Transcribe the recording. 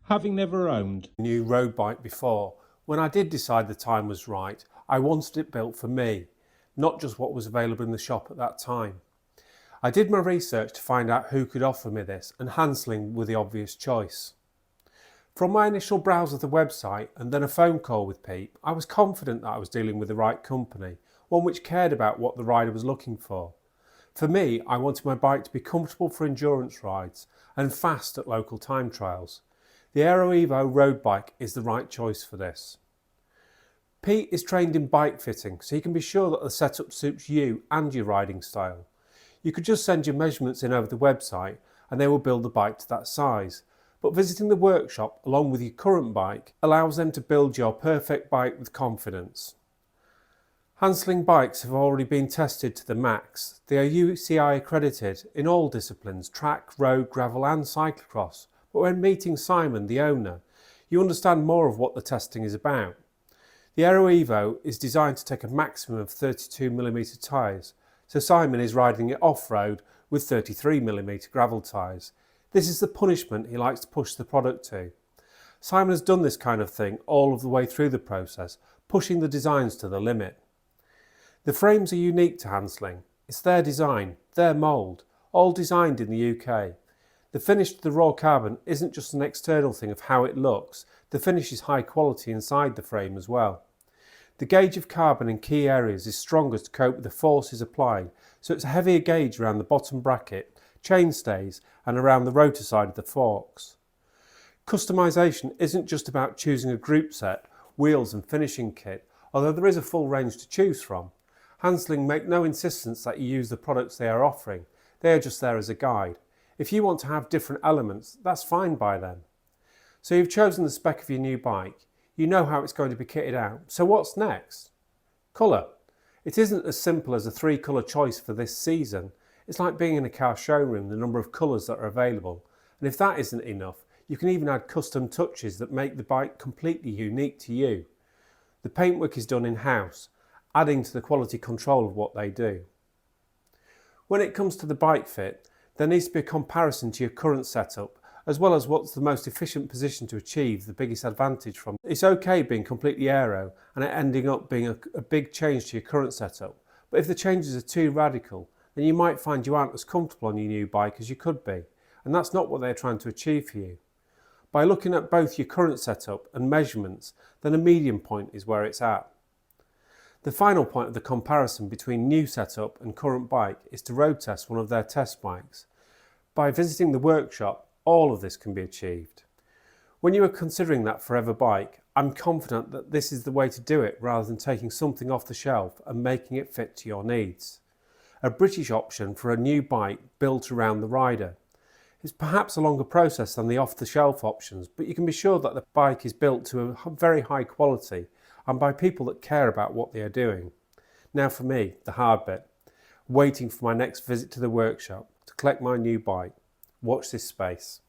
Having never owned a new road bike before, when I did decide the time was right, I wanted it built for me, not just what was available in the shop at that time. I did my research to find out who could offer me this, and Handsling were the obvious choice. From my initial browse of the website and then a phone call with Pete, I was confident that I was dealing with the right company, one which cared about what the rider was looking for. For me, I wanted my bike to be comfortable for endurance rides and fast at local time trials. The A1R0evo road bike is the right choice for this. Pete is trained in bike fitting, so you can be sure that the setup suits you and your riding style. You could just send your measurements in over the website and they will build the bike to that size. But visiting the workshop along with your current bike allows them to build your perfect bike with confidence. Handsling bikes have already been tested to the max. They are UCI accredited in all disciplines, track, road, gravel and cyclocross. But when meeting Simon, the owner, you understand more of what the testing is about. The A1R0evo is designed to take a maximum of 32mm tyres, so Simon is riding it off-road with 33mm gravel tyres. This is the punishment he likes to push the product to. Simon has done this kind of thing all of the way through the process, pushing the designs to the limit. The frames are unique to Handsling. It's their design, their mould, all designed in the UK. The finish to the raw carbon isn't just an external thing of how it looks, the finish is high quality inside the frame as well. The gauge of carbon in key areas is stronger to cope with the forces applied, so it's a heavier gauge around the bottom bracket, chainstays and around the rotor side of the forks. Customisation isn't just about choosing a group set, wheels and finishing kit, although there is a full range to choose from. Handsling make no insistence that you use the products they are offering, they are just there as a guide. If you want to have different elements, that's fine by them. So you've chosen the spec of your new bike, you know how it's going to be kitted out, so what's next? Colour. It isn't as simple as a 3-colour choice for this season. It's like being in a car showroom, the number of colours that are available. And if that isn't enough, you can even add custom touches that make the bike completely unique to you. The paintwork is done in-house, adding to the quality control of what they do. When it comes to the bike fit, there needs to be a comparison to your current setup, as well as what's the most efficient position to achieve the biggest advantage from. It's okay being completely aero and it ending up being a big change to your current setup, but if the changes are too radical, then you might find you aren't as comfortable on your new bike as you could be, and that's not what they're trying to achieve for you. By looking at both your current setup and measurements, then a medium point is where it's at. The final point of the comparison between new setup and current bike is to road test one of their test bikes. By visiting the workshop, all of this can be achieved. When you are considering that forever bike, I'm confident that this is the way to do it rather than taking something off the shelf and making it fit to your needs. A British option for a new bike built around the rider. It's perhaps a longer process than the off-the-shelf options, but you can be sure that the bike is built to a very high quality and by people that care about what they are doing. Now for me, the hard bit, waiting for my next visit to the workshop to collect my new bike. Watch this space.